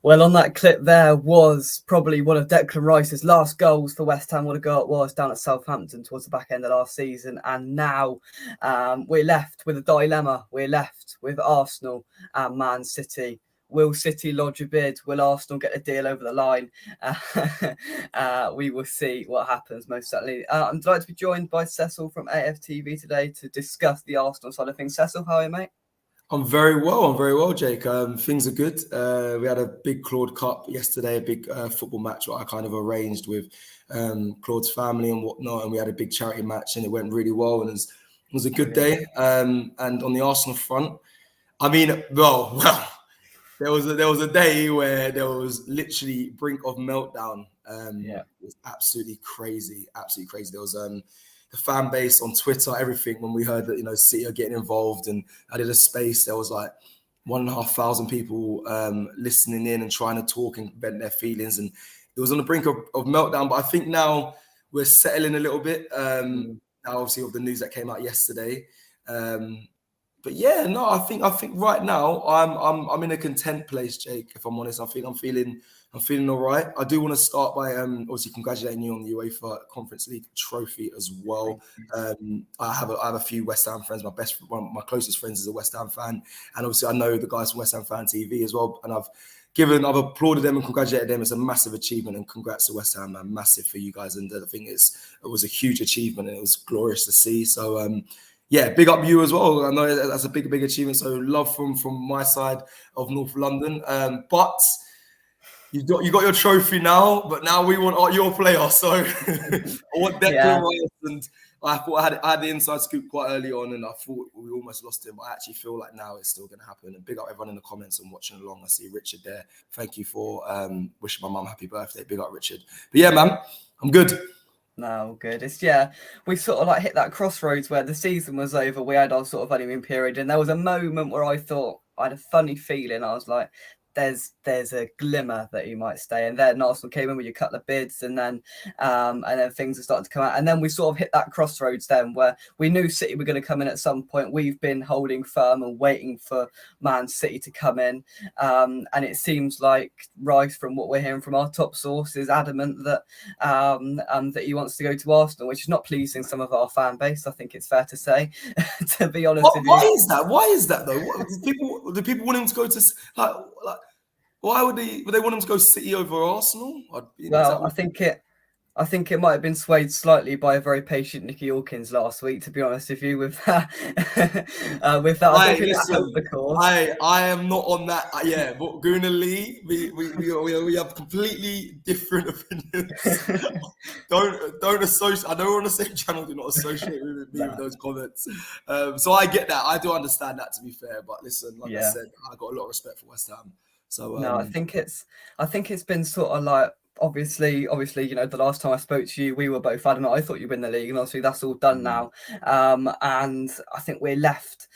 Well, on that clip there was probably one of Declan Rice's last goals for West Ham. What a goal it was down at Southampton towards the back end of last season. And now we're left with a dilemma. We're left with Arsenal and Man City. Will City lodge a bid? Will Arsenal get a deal over the line? We will see what happens, most certainly. I'm delighted to be joined by Cecil from AFTV today to discuss the Arsenal side of things. Cecil, how are you, mate? I'm very well, Jake. Things are good. We had a big Claude Cup yesterday, a big football match that I kind of arranged with Claude's family and whatnot, and we had a big charity match, and it went really well, and it was a good day. And on the Arsenal front, I mean, well, there was a day where there was literally brink of meltdown. It was absolutely crazy. There was the fan base on Twitter, everything, when we heard that, City are getting involved, and I did a space, there was like 1,500 people listening in and trying to talk and vent their feelings, and it was on the brink of meltdown. But I think now we're settling a little bit. Now, obviously, with the news that came out yesterday. But yeah, no, I think right now I'm in a content place, Jake. If I'm honest, I'm feeling all right. I do want to start by obviously congratulating you on the UEFA Conference League trophy as well. I have a few West Ham friends. One of my closest friends is a West Ham fan, and obviously I know the guys from West Ham Fan TV as well. And I've applauded them and congratulated them. It's a massive achievement, and congrats to West Ham, man. Massive for you guys. And I think it was a huge achievement, and it was glorious to see. So yeah, big up you as well. I know that's a big achievement. So love from my side of North London. But you got your trophy now, but now we want your player. So I want Declan Rice, and I thought I had the inside scoop quite early on, and I thought we almost lost him. But I actually feel like now it's still going to happen. And big up everyone in the comments and watching along. I see Richard there. Thank you for wishing my mum happy birthday. Big up, Richard. But yeah, man, I'm good. No, good. We sort of like hit that crossroads where the season was over. We had our sort of honeymoon period, and there was a moment where I thought, I had a funny feeling. I was like, there's a glimmer that he might stay. And then Arsenal came in with a couple of bids, and then things are starting to come out. And then we sort of hit that crossroads then where we knew City were going to come in at some point. We've been holding firm and waiting for Man City to come in. And it seems like Rice, from what we're hearing from our top source, is adamant that that he wants to go to Arsenal, which is not pleasing some of our fan base, I think it's fair to say, to be honest with you. Why is that though? Do people want him to go to like why would they want him to go City over Arsenal? Well, I think it might have been swayed slightly by a very patient Nicky Hawkins last week, to be honest with you, with that. I don't think that helped the cause. I am not on that. Yeah, but Gunnar Lee, we have completely different opinions. Don't associate. I know we're on the same channel. Do not associate with me with those comments. So I get that. I do understand that, to be fair. But listen, like I said, I got a lot of respect for West Ham. So no, I think it's been sort of like, obviously, the last time I spoke to you, we were both adamant. I thought you'd win the league, and obviously that's all done now. And I think we're left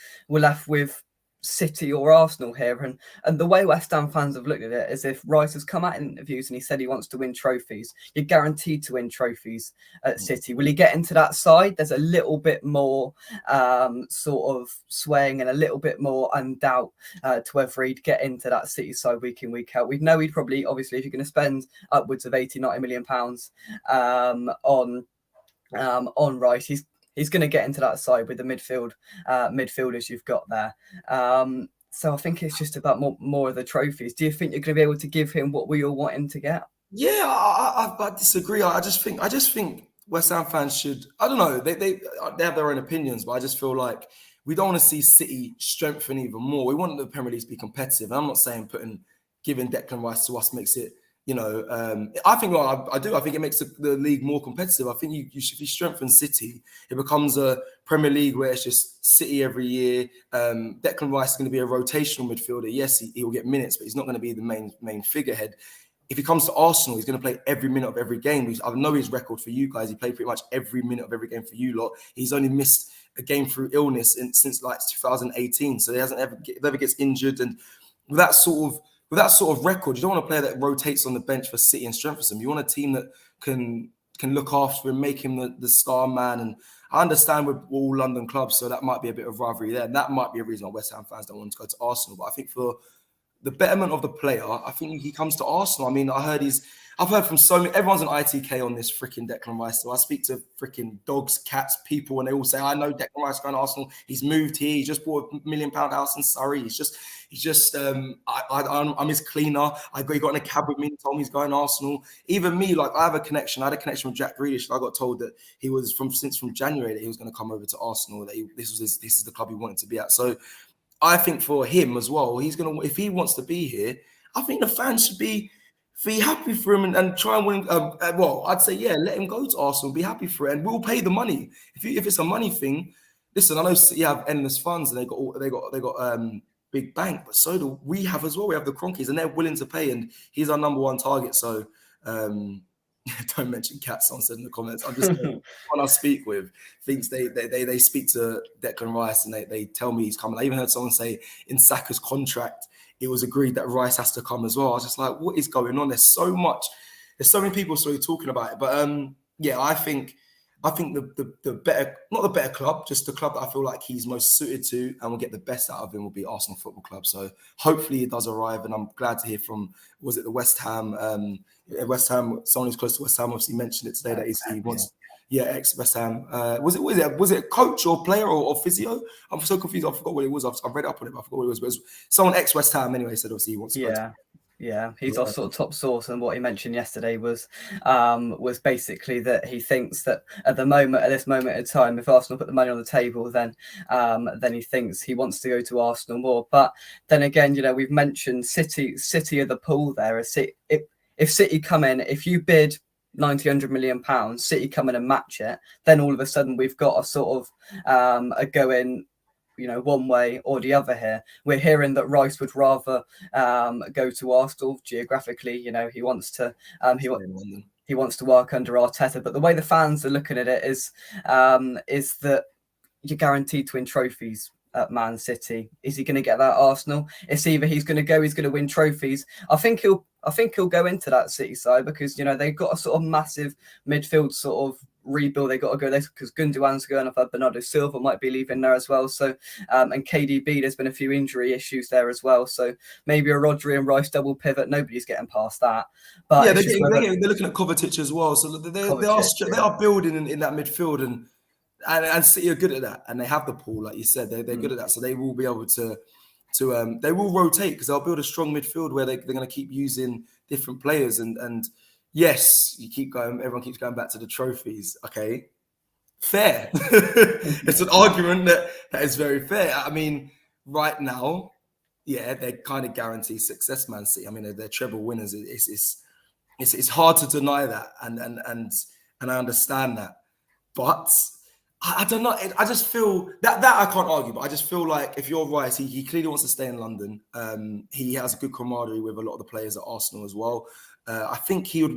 with City or Arsenal here, and the way West Ham fans have looked at it is, if Rice has come out in interviews and he said he wants to win trophies, you're guaranteed to win trophies at City. Will he get into that side? There's a little bit more sort of swaying and a little bit more doubt to whether he'd get into that City side week in, week out. We know he'd probably, obviously, if you're going to spend upwards of 80-90 million pounds on Rice, he's going to get into that side with the midfielders you've got there. So I think it's just about more of the trophies. Do you think you're going to be able to give him what we all want him to get? Yeah, I disagree. I just think West Ham fans should. I don't know. They have their own opinions, but I just feel like we don't want to see City strengthen even more. We want the Premier League to be competitive. And I'm not saying giving Declan Rice to us makes it. I think I do. I think it makes the league more competitive. I think if you strengthen City, it becomes a Premier League where it's just City every year. Declan Rice is going to be a rotational midfielder. Yes, he will get minutes, but he's not going to be the main figurehead. If he comes to Arsenal, he's going to play every minute of every game. I know his record for you guys. He played pretty much every minute of every game for you lot. He's only missed a game through illness since like 2018. So he never gets injured. And with that sort of record, you don't want a player that rotates on the bench for City and strengthens them. You want a team that can look after him, make him the star man. And I understand we're all London clubs, so that might be a bit of rivalry there. And that might be a reason why West Ham fans don't want to go to Arsenal. But I think for the betterment of the player, I think he comes to Arsenal. I mean, I've heard from so many, everyone's an ITK on this freaking Declan Rice. So I speak to freaking dogs, cats, people, and they all say, I know Declan Rice going to Arsenal. He's moved here. He just bought a £1 million house in Surrey. I'm his cleaner. He got in a cab with me and told me he's going to Arsenal. Even me, like I have a connection. I had a connection with Jack Grealish. I got told that he was from January that he was going to come over to Arsenal. That this is the club he wanted to be at. So I think for him as well, if he wants to be here, I think the fans should be happy for him and try and win. I'd say, yeah, let him go to Arsenal, be happy for it, and we'll pay the money. If it's a money thing, listen, I know City have endless funds and they got big bank, but so do we have as well. We have the Cronkies and they're willing to pay, and he's our number one target. So don't mention cats. Someone said in the comments. I'm just when I speak with thinks they speak to Declan Rice and they tell me he's coming. I even heard someone say in Saka's contract it was agreed that Rice has to come as well. I was just like, what is going on? There's so many people still talking about it. But yeah, I think the better, not the better club, just the club that I feel like he's most suited to and will get the best out of him will be Arsenal Football Club. So hopefully it does arrive, and I'm glad to hear from, was it the West Ham? Someone who's close to West Ham obviously mentioned it today that he wants. Yeah, ex-West Ham. Was it a coach or player or physio? I'm so confused. I forgot what it was. I've read up on it, but I forgot what it was. But it was someone ex-West Ham anyway said obviously he wants to go to. Yeah, he's our sort of top source, and what he mentioned yesterday was basically that he thinks that at this moment in time, if Arsenal put the money on the table, then he thinks he wants to go to Arsenal more. But then again, we've mentioned City are the pool there. If City come in, if you bid 100 million pounds, City come in and match it, then all of a sudden we've got a sort of a go in, one way or the other here. We're hearing that Rice would rather go to Arsenal geographically. He wants to he wants to work under Arteta. But the way the fans are looking at it is that you're guaranteed to win trophies at Man City. Is he going to get that at Arsenal? It's either he's going to win trophies. I think he'll go into that City side because they've got a sort of massive midfield sort of rebuild. They got to go there because Gundogan's going. I've heard Bernardo Silva might be leaving there as well. So and KDB, there's been a few injury issues there as well. So maybe a Rodri and Rice double pivot. Nobody's getting past that. But yeah, they're looking at Kovacic as well. So they are building in that midfield, and City are good at that, and they have the pool, like you said. They're good at that, so they will be able to they will rotate because they'll build a strong midfield where they're going to keep using different players. And yes, everyone keeps going back to the trophies. Okay, fair. It's an argument that is very fair. I mean, right now, yeah, they kind of guarantee success, Man City. I mean, they're treble winners. It's hard to deny that, and I understand that, but I don't know. I just feel that I can't argue, but I just feel like if you're Rice, he clearly wants to stay in London. He has a good camaraderie with a lot of the players at Arsenal as well. I think he said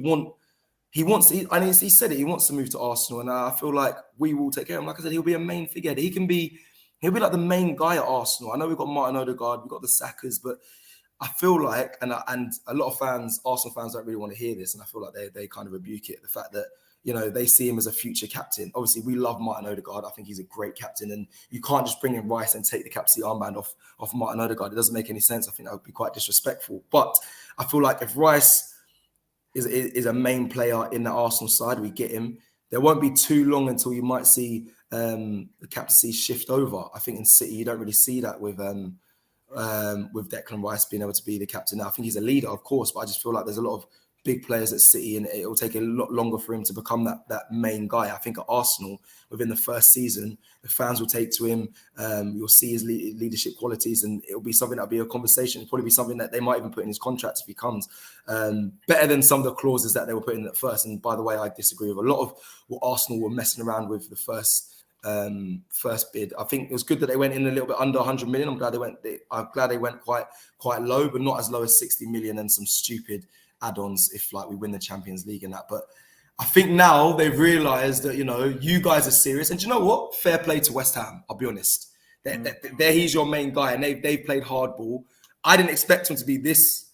it. He wants to move to Arsenal, and I feel like we will take care of him. Like I said, he'll be a main figure. He'll be like the main guy at Arsenal. I know we've got Martin Odegaard, we've got the Sakas, but I feel like, and a lot of Arsenal fans don't really want to hear this, and I feel like they kind of rebuke it. The fact that they see him as a future captain. Obviously, we love Martin Odegaard. I think he's a great captain, and you can't just bring in Rice and take the captaincy armband off Martin Odegaard. It doesn't make any sense. I think that would be quite disrespectful. But I feel like if Rice is a main player in the Arsenal side, we get him. There won't be too long until you might see the captaincy shift over. I think in City you don't really see that with Declan Rice being able to be the captain. Now, I think he's a leader, of course, but I just feel like there's a lot of big players at City, and it will take a lot longer for him to become that main guy. I think at Arsenal, within the first season, the fans will take to him. You'll see his leadership qualities, and it'll be something that'll be a conversation. It'll probably be something that they might even put in his contract if he comes. Better than some of the clauses that they were putting at first. And by the way, I disagree with a lot of what Arsenal were messing around with the first bid. I think it was good that they went in a little bit under 100 million. I'm glad they went quite low, but not as low as 60 million and some stupid add-ons if we win the Champions League and that. But I think now they've realised that you guys are serious. And do you know what? Fair play to West Ham. I'll be honest. He's your main guy, and they've played hardball. I didn't expect him to be this.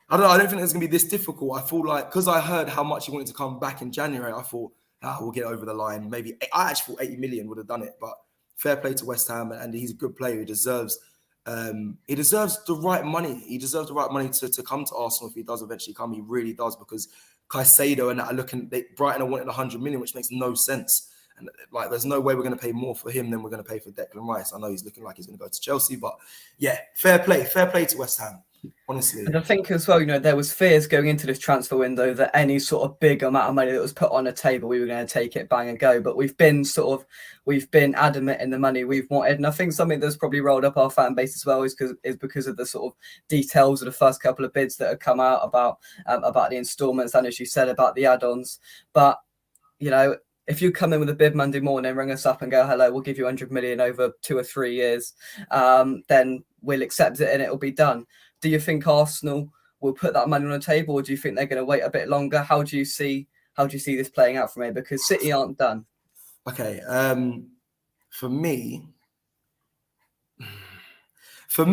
I don't know. I don't think it's going to be this difficult. I feel like because I heard how much he wanted to come back in January, I thought we'll get over the line. Maybe I actually thought 80 million would have done it. But fair play to West Ham, and he's a good player. He deserves he deserves the right money. He deserves the right money to come to Arsenal if he does eventually come. He really does, because Caicedo and that are looking. Brighton are wanting 100 million, which makes no sense. And like, there's no way we're going to pay more for him than we're going to pay for Declan Rice. I know he's looking like he's going to go to Chelsea, but yeah, fair play to West Ham. Honestly. And I think as well, there was fears going into this transfer window that any sort of big amount of money that was put on a table, we were going to take it, bang and go. But we've been adamant in the money we've wanted. And I think something that's probably rolled up our fan base as well is because of the sort of details of the first couple of bids that have come out about the instalments and, as you said, about the add-ons. But, if you come in with a bid Monday morning, ring us up and go, hello, we'll give you 100 million over 2 or 3 years, then we'll accept it and it'll be done. Do you think Arsenal will put that money on the table, or do you think they're going to wait a bit longer? How do you see this playing out for me? Because City aren't done. Okay, for me, I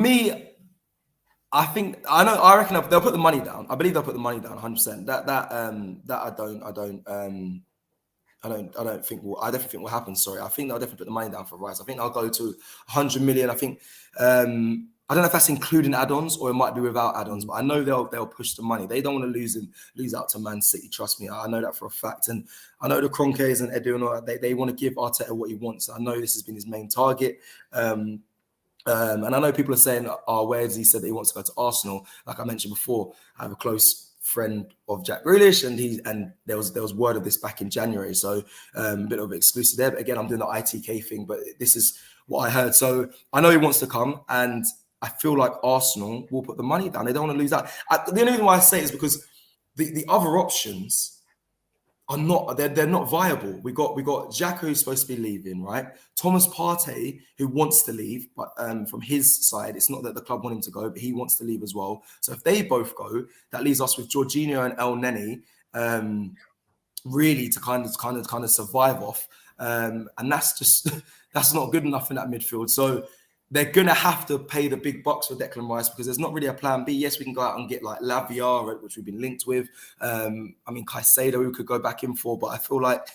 reckon they'll put the money down. I believe they'll put the money down 100%. I don't think will happen. Sorry, I think they'll definitely put the money down for Rice. I think they'll go to 100 million. I think I don't know if that's including add-ons or it might be without add-ons, but I know they'll push the money. They don't want to lose out to Man City. Trust me, I know that for a fact. And I know the Kroenkes and Edu and all that, they want to give Arteta what he wants. I know this has been his main target. And I know people are saying, where has he said that he wants to go to Arsenal? Like I mentioned before, I have a close friend of Jack Grealish, and there was word of this back in January. So a bit of exclusive there. But again, I'm doing the ITK thing, but this is what I heard. So I know he wants to come, and I feel like Arsenal will put the money down. They don't want to lose out. The only reason why I say it is because the other options are not, they're not viable. We got Xhaka, who's supposed to be leaving, right? Thomas Partey, who wants to leave, but from his side, it's not that the club want him to go, but he wants to leave as well. So if they both go, that leaves us with Jorginho and El Neni, really to kind of survive off. And that's not good enough in that midfield. So they're going to have to pay the big bucks for Declan Rice, because there's not really a plan B. Yes, we can go out and get like Lavia, which we've been linked with. Caicedo, we could go back in for. But I feel like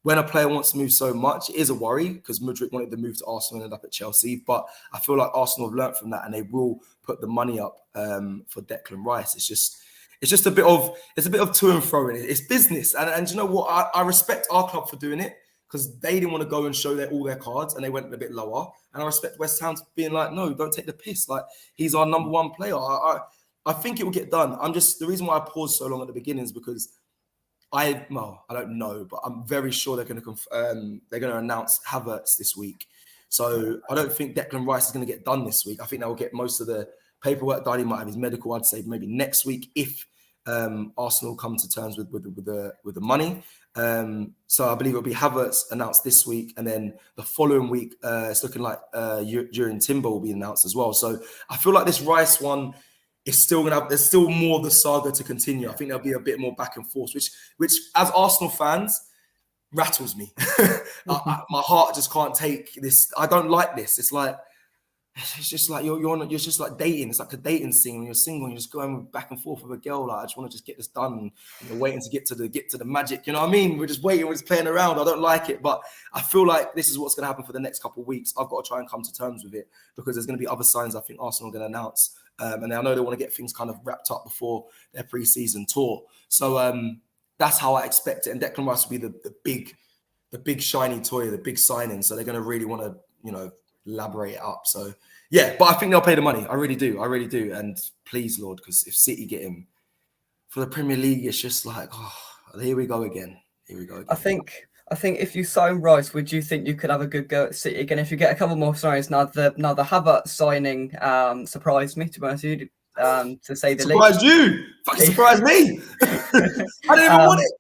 when a player wants to move so much, it is a worry, because Mudryk wanted to move to Arsenal and ended up at Chelsea. But I feel like Arsenal have learnt from that, and they will put the money up for Declan Rice. It's just a bit of to and fro in it. It's business. And you know what? I respect our club for doing it, because they didn't want to go and show all their cards, and they went a bit lower. And I respect West Ham being like, no, don't take the piss. Like, he's our number one player. I think it will get done. The reason why I paused so long at the beginning is because I don't know, but I'm very sure they're going to announce Havertz this week. So I don't think Declan Rice is going to get done this week. I think they'll get most of the paperwork done. He might have his medical, I'd say maybe next week, if Arsenal come to terms with the money. So I believe it'll be Havertz announced this week, and then the following week it's looking like Jurgen Timber will be announced as well. So I feel like this Rice one is still there's still more of the saga to continue. I think there'll be a bit more back and forth, which as Arsenal fans rattles me. My heart just can't take this. I don't like this. It's just like you're just like dating. It's like a dating scene when you're single and you're just going back and forth with a girl. Like, I just want to just get this done. And you're waiting to get to the magic. You know what I mean? We're just waiting. We're just playing around. I don't like it, but I feel like this is what's going to happen for the next couple of weeks. I've got to try and come to terms with it, because there's going to be other signs I think Arsenal are going to announce, and I know they want to get things kind of wrapped up before their pre-season tour. So that's how I expect it. And Declan Rice will be the big shiny toy, the big signing. So they're going to really want to elaborate it up. So yeah, but I think they'll pay the money. I really do. And please, Lord, because if City get him for the Premier League, it's just like, here we go again. I think if you sign Rice, would you think you could have a good go at City again if you get a couple more signings? Now the Havertz signing surprised me, to be honest with you, to say the least. Surprised you? Fucking surprised me. I didn't even want it.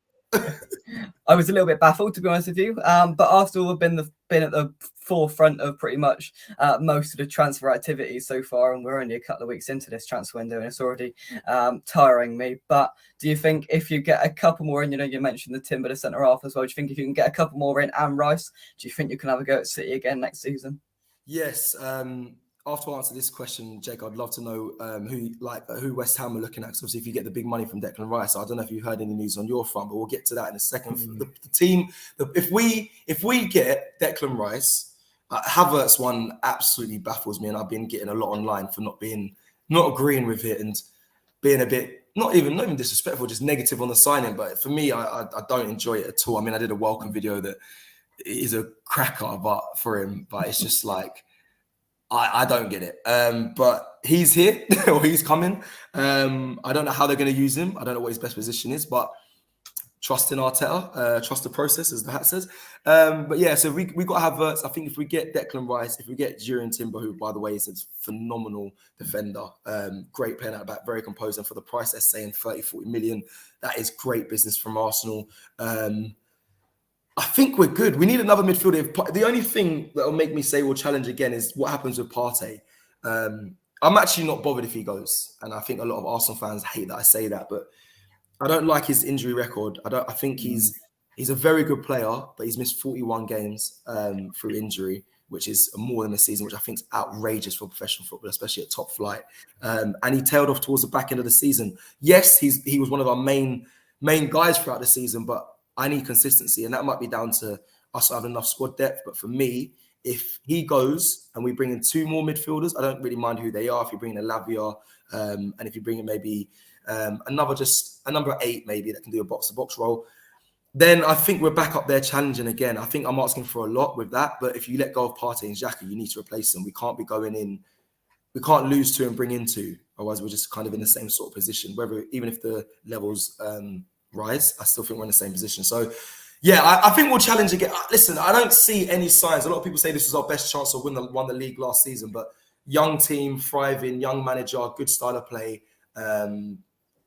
I was a little bit baffled, to be honest with you, but Arsenal have been at the forefront of pretty much most of the transfer activity so far, and we're only a couple of weeks into this transfer window, and it's already tiring me. But do you think if you get a couple more in, you mentioned the Timber, the centre half as well, do you think if you can get a couple more in and Rice, do you think you can have a go at City again next season? Yes. After I answer this question, Jake, I'd love to know who West Ham are looking at. Because obviously, if you get the big money from Declan Rice, I don't know if you heard any news on your front, but we'll get to that in a second. The team, if we get Declan Rice, Havertz one absolutely baffles me, and I've been getting a lot online for not agreeing with it and being a bit not even disrespectful, just negative on the signing. But for me, I don't enjoy it at all. I mean, I did a welcome video that is a cracker, but for him, but it's just like I don't get it. But he's here or he's coming. I don't know how they're going to use him. I don't know what his best position is, but trust in Arteta, trust the process, as the hat says. But yeah, so we got to have Havertz. I think if we get Declan Rice, if we get Jurien Timber, who, by the way, is a phenomenal defender, great player at the back, very composed, and for the price they're saying 30, 40 million, that is great business from Arsenal. I think we're good. We need another midfielder. The only thing that will make me say we'll challenge again is what happens with Partey. I'm actually not bothered if he goes, and I think a lot of Arsenal fans hate that I say that, but I don't like his injury record. I think he's a very good player, but he's missed 41 games through injury, which is more than a season, which I think is outrageous for professional football, especially at top flight. And he tailed off towards the back end of the season. Yes, he was one of our main guys throughout the season, but I need consistency, and that might be down to us having enough squad depth. But for me, if he goes and we bring in 2 more midfielders, I don't really mind who they are. If you bring in a Lavia, and if you bring in maybe a number 8 maybe that can do a box-to-box role, then I think we're back up there challenging again. I think I'm asking for a lot with that, but if you let go of Partey and Xhaka, you need to replace them. We can't be going in. We can't lose 2 and bring in 2. Otherwise, we're just kind of in the same sort of position. Even if the levels rise, I still think we're in the same position. So, yeah, I think we'll challenge again. Listen, I don't see any signs. A lot of people say this is our best chance to won the league last season, but young team, thriving, young manager, good style of play,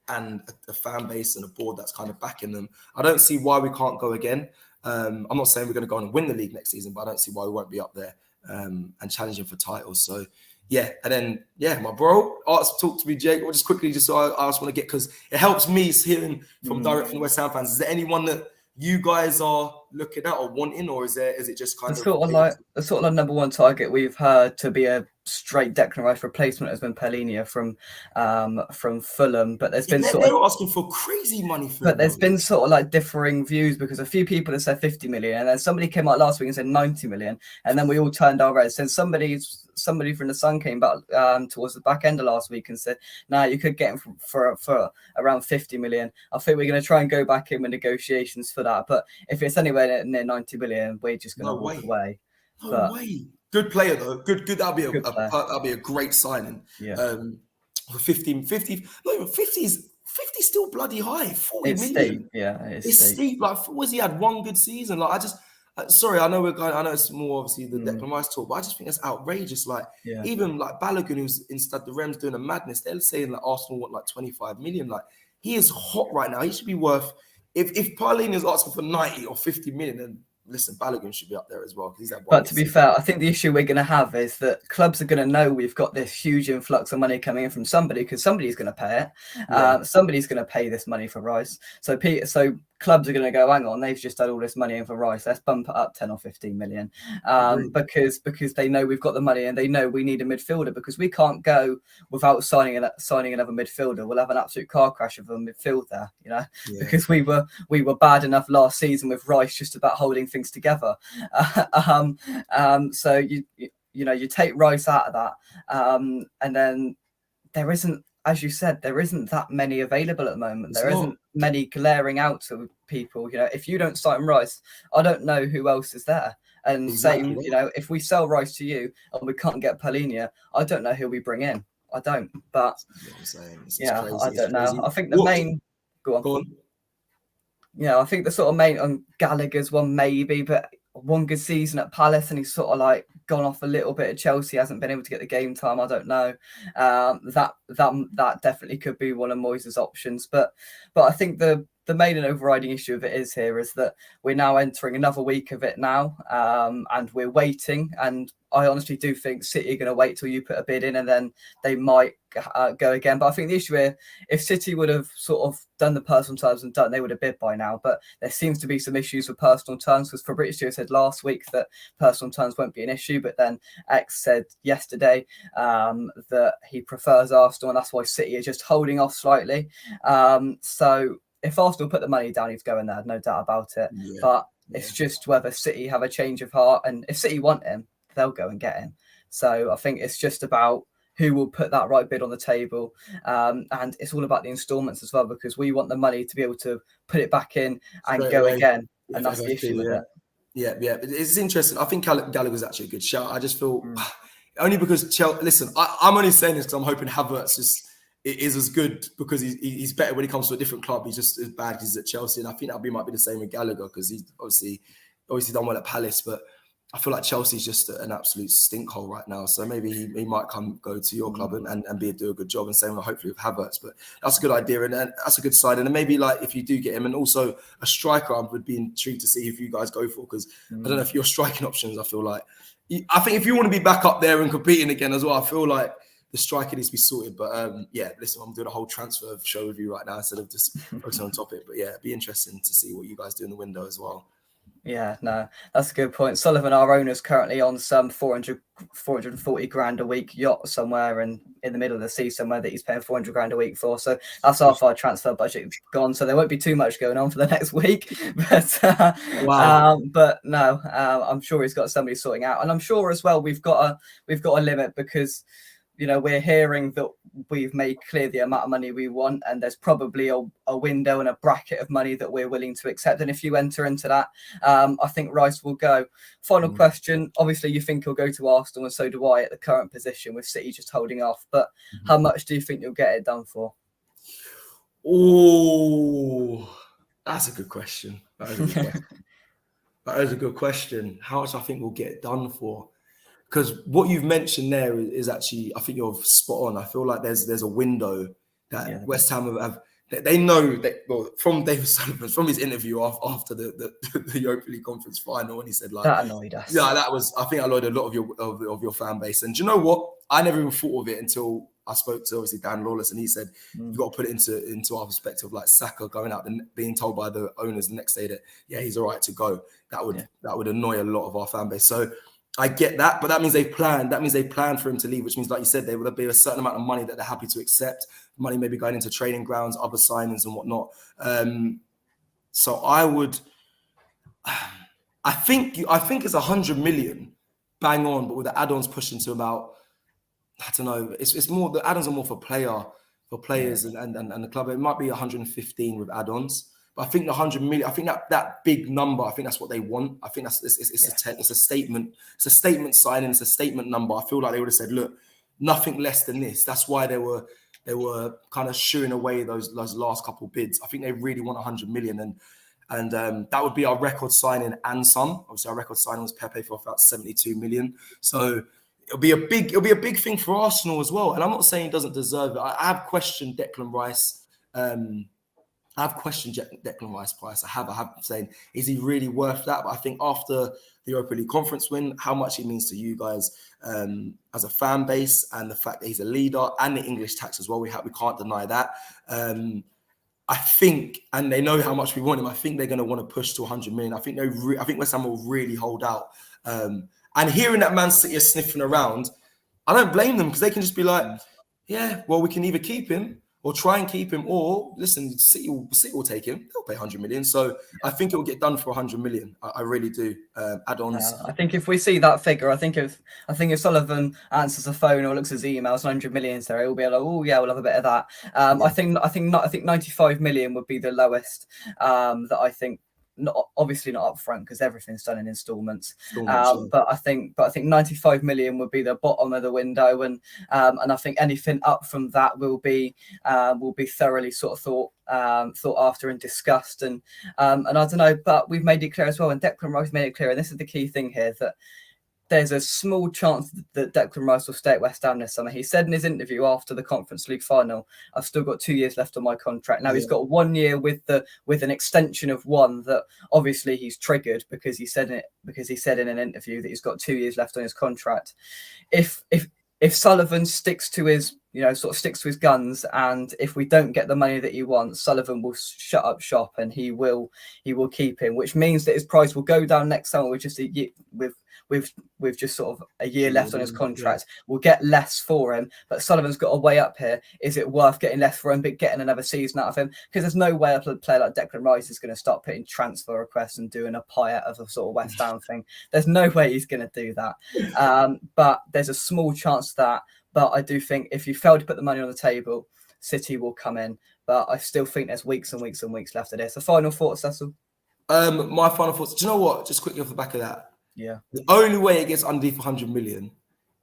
and a fan base and a board that's kind of backing them. I don't see why we can't go again. I'm not saying we're going to go on and win the league next season, but I don't see why we won't be up there and challenging for titles. So, yeah, and then, yeah, my bro, Arts, talk to me, Jake. Just quickly, just so I just want to get, because it helps me hearing direct from West Ham fans. Is there anyone that you guys are looking at or wanting, or is it just kind of the sort of number one target we've heard to be a straight Declan Rice replacement has been Palhinha from Fulham, but there's been they're asking for crazy money for but there's been sort of like differing views, because a few people have said 50 million, and then somebody came out last week and said 90 million, and then we all turned our heads. And somebody from the Sun came back towards the back end of last week and said, "Nah, you could get him for around 50 million." I think we're going to try and go back in with negotiations for that, but if it's anywhere near 90 million, we're just going to walk away. No way. Good player though. Good. That'll be a great signing. Yeah. For 50, not even 50's 50 still bloody high. 40 million. Steep. Yeah, it's steep. Like, was he had one good season? Like, I just sorry, I know it's more obviously the Declan Rice talk, but I just think it's outrageous. Like, even like Balogun, who's in Stade de Reims doing a madness, they're saying that Arsenal want like 25 million. Like, he is hot right now. He should be worth, if Pauline is asking for 90 or 50 million, then listen, Balogun should be up there as well. But to be fair, I think the issue we're going to have is that clubs are going to know we've got this huge influx of money coming in from somebody, because somebody's going to pay it. Somebody's going to pay this money for Rice. So clubs are going to go, hang on, they've just had all this money in for Rice. Let's bump it up 10 or 15 million. Because they know we've got the money, and they know we need a midfielder, because we can't go without signing another midfielder. We'll have an absolute car crash of a midfield there, because we were bad enough last season with Rice just about holding things together. So you take Rice out of that, and then there isn't, as you said, there isn't that many available at the moment. There isn't many glaring out to people. If you don't sign Rice, I don't know who else is there. And same, if we sell Rice to you and we can't get Palhinha, I don't know who we bring in. I don't. But I don't know. I think the main. Go on. Yeah, I think the sort of main on Gallagher's one maybe, but one good season at Palace, and he's sort of like gone off a little bit at Chelsea, hasn't been able to get the game time. I don't know. That definitely could be one of Moyes' options, but I think the main and overriding issue of it is that we're now entering another week of it now, and we're waiting. And I honestly do think City are going to wait till you put a bid in, and then they might go again. But I think the issue here, if City would have sort of done the personal terms and they would have bid by now. But there seems to be some issues with personal terms, because Fabrizio said last week that personal terms won't be an issue, but then X said yesterday that he prefers Arsenal, and that's why City are just holding off slightly. So if Arsenal put the money down, he's going there, no doubt about it. But it's just whether City have a change of heart, and if City want him, they'll go and get him. So I think it's just about who will put that right bid on the table. And it's all about the instalments as well, because we want the money to be able to put it back in and straight go away. again. Yeah, And that's the issue with it. Yeah. It's interesting. I think Gallagher's actually a good shout. I just feel only because Chelsea. Listen, I'm only saying this because I'm hoping Havertz is as good, because he's better when he comes to a different club. He's just as bad as he's at Chelsea, and I think that might be the same with Gallagher, because he's obviously done well at Palace, but I feel like Chelsea's just an absolute stinkhole right now. So maybe he might go to your club and do a good job, and same hopefully with Havertz. But that's a good idea, and that's a good side. And then maybe like if you do get him, and also a striker, I would be intrigued to see if you guys go for, because I don't know if your striking options. I feel like think if you want to be back up there and competing again as well, I feel like the striker needs to be sorted. But listen, I'm doing a whole transfer show with you right now instead of just focusing on topic. But yeah, it'd be interesting to see what you guys do in the window as well. Yeah, no, that's a good point. Sullivan, our owner's currently on some 440 grand a week yacht somewhere in the middle of the sea somewhere that he's paying 400 grand a week for. So that's half our transfer budget gone. So there won't be too much going on for the next week. But Wow. But no, I'm sure he's got somebody sorting out, and I'm sure as well we've got a limit, because we're hearing that we've made clear the amount of money we want, and there's probably a window and a bracket of money that we're willing to accept. And if you enter into that, I think Rice will go. Final question. Obviously, you think he'll go to Arsenal, and so do I at the current position, with City just holding off. But how much do you think you'll get it done for? Oh, that's a good question. That is a good question. How much I think we'll get it done for? Because what you've mentioned there is actually, I think you're spot on. I feel like there's a window that West Ham have. They know that, well, from David Sullivan, from his interview after the Europa League conference final, and he said like that annoyed us. Yeah, that was. I think I annoyed a lot of your fan base. And do you know what? I never even thought of it until I spoke to obviously Dan Lawless, and he said you've got to put it into our perspective, like Saka going out and being told by the owners the next day that he's all right to go. That would annoy a lot of our fan base. So I get that, but that means they planned. That means they planned for him to leave, which means, like you said, there will be a certain amount of money that they're happy to accept. Money maybe going into training grounds, other signings and whatnot. So I would, I think it's 100 million, bang on, but with the add-ons pushing to about, I don't know. It's more, the add-ons are more for players and the club. It might be 115 with add-ons. But I think the 100 million, I think that big number, I think that's what they want. I think it's a statement. It's a statement signing. It's a statement number. I feel like they would have said, look, nothing less than this. That's why they were kind of shooing away those last couple bids. I think they really want 100 million, and that would be our record signing and some. Obviously, our record signing was Pepe for about 72 million. So it'll be a big thing for Arsenal as well. And I'm not saying he doesn't deserve it. I have questioned Declan Rice. I've questioned Declan Rice price. I have saying, is he really worth that? But I think after the Europa League conference win, how much it means to you guys as a fan base, and the fact that he's a leader, and the English tax as well, we can't deny that. I think, and they know how much we want him. I think they're going to want to push to 100 million. I think West Ham will really hold out. And hearing that Man City are sniffing around, I don't blame them, because they can just be like, yeah, well, we can either keep him or try and keep him, or listen, City will take him. They'll pay 100 million. So I think it will get done for 100 million. I really do. Add-ons. I think if we see that figure, I think if Sullivan answers the phone or looks at his emails, 100 million there, he'll be like, oh yeah, we'll have a bit of that. I think 95 million would be the lowest that I think. Obviously not up front, because everything's done in installments. But I think 95 million would be the bottom of the window, and I think anything up from that will be thoroughly sort of thought after and discussed, and I don't know, but we've made it clear as well, and Declan Rice made it clear, and this is the key thing here, that there's a small chance that Declan Rice will stay at West Ham this summer. He said in his interview after the Conference League final, I've still got 2 years left on my contract. Now he's got 1 year with an extension of one that obviously he's triggered, because he said in an interview that he's got 2 years left on his contract. If Sullivan sticks to his sort of sticks to his guns, and if we don't get the money that he wants, Sullivan will shut up shop and he will keep him, which means that his price will go down next summer with just with just sort of a year left on his contract. We'll get less for him, but Sullivan's got a way up here. Is it worth getting less for him, but getting another season out of him? Because there's no way a player like Declan Rice is going to start putting transfer requests and doing a pie out of a sort of West Ham thing. There's no way he's going to do that. But there's a small chance of that. But I do think if you fail to put the money on the table, City will come in. But I still think there's weeks and weeks and weeks left of this. So final thoughts, Cecil? My final thoughts. Do you know what? Just quickly off the back of that. Yeah. The only way it gets underneath 100 million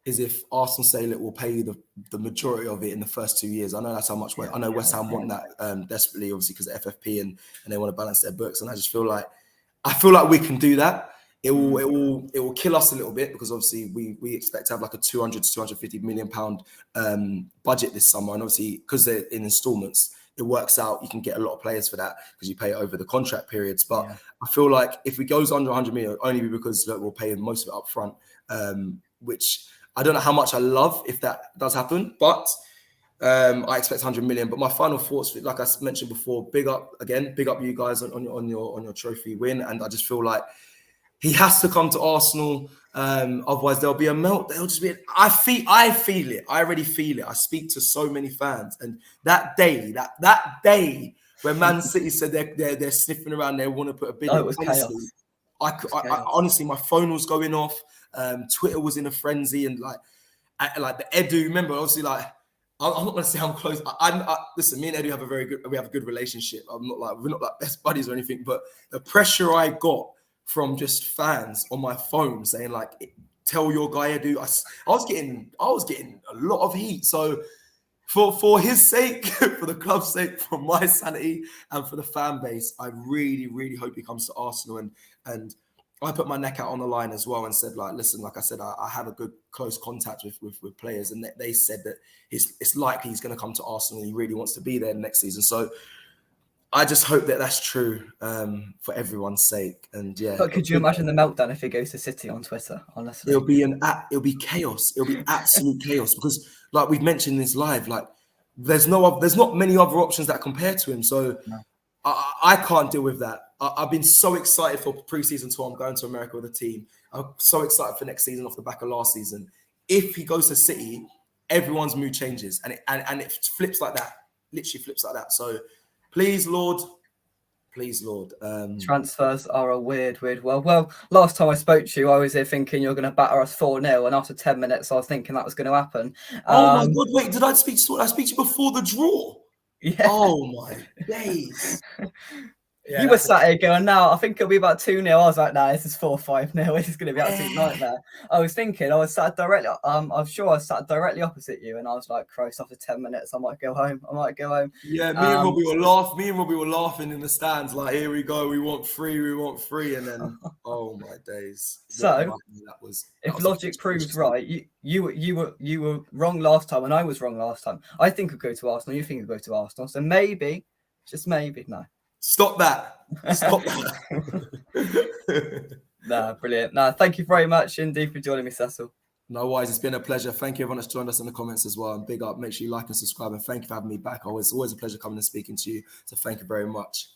is if Arsenal say, look, we'll pay you the majority of it in the first 2 years. I know that's how much. I know West Ham want that desperately, obviously, because of FFP and they want to balance their books. And I just feel like we can do that. It will kill us a little bit because obviously we expect to have like a 200 to 250 million pound budget this summer, and obviously because they're in installments, it works out. You can get a lot of players for that because you pay it over the contract periods. But I feel like if it goes under 100 million, it'll only be because we'll pay most of it up front, which I don't know how much I love if that does happen, but I expect 100 million. But my final thoughts, like I mentioned before, big up you guys on your trophy win, and I just feel like he has to come to Arsenal. Otherwise, there'll be a melt. There'll just be. I feel it. I already feel it. I speak to so many fans, and that day when Man City said they're sniffing around, they want to put a bid. It was chaos. I honestly, my phone was going off. Twitter was in a frenzy, and like the Edu. Remember, obviously, like I'm not going to say I'm close. Listen, me and Edu have a good relationship. We're not like best buddies or anything, but the pressure I got from just fans on my phone saying like, tell your guy, Edu. I was getting a lot of heat. So for his sake, for the club's sake, for my sanity, and for the fan base, I really, really hope he comes to Arsenal. And I put my neck out on the line as well and said, like, listen, like I said, I have a good close contact with players, and they said that it's likely he's going to come to Arsenal. He really wants to be there next season. So I just hope that that's true for everyone's sake. And yeah, but could you imagine the meltdown if he goes to City on Twitter? Honestly, it'll be chaos. It'll be absolute chaos because, like we've mentioned this live, like there's not many other options that compare to him. So no. I can't deal with that. I've been so excited for pre-season tour. I'm going to America with the team. I'm so excited for next season off the back of last season. If he goes to City, everyone's mood changes, and it flips like that. Literally flips like that. So. Please, Lord. Transfers are a weird world. Well, last time I spoke to you, I was here thinking you're going to batter us 4-0, and after 10 minutes, I was thinking that was going to happen. Oh my God! Wait, did I speak to you before the draw? Yeah. Oh my days. Yeah, you were sat here going, now I think it'll be about 2-0. I was like, nah, this is 4-5-0. This is going to be an absolute nightmare. I was thinking, I sat directly opposite you, and I was like, Christ, after 10 minutes, I might go home. Yeah, me and Robbie were laughing in the stands, like, here we go, we want free, and then oh my days. So if logic proves right, you were wrong last time, and I was wrong last time. I think we'll go to Arsenal. You think we'll go to Arsenal. So maybe, just maybe, no. Stop that. Nah, brilliant. Nah, thank you very much indeed for joining me, Cecil. No worries. It's been a pleasure. Thank you, everyone that's joined us in the comments as well. And big up. Make sure you like and subscribe. And thank you for having me back. It's always a pleasure coming and speaking to you. So thank you very much.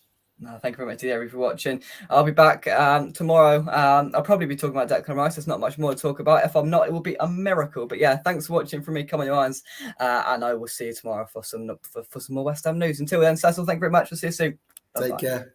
No, thank you very much to everybody for watching. I'll be back tomorrow. I'll probably be talking about Declan Rice. There's not much more to talk about. If I'm not, it will be a miracle. But yeah, thanks for watching from me, Come On Your Irons. And I will see you tomorrow for some more West Ham news. Until then, Cecil, thank you very much. We'll see you soon. Bye-bye. Take care.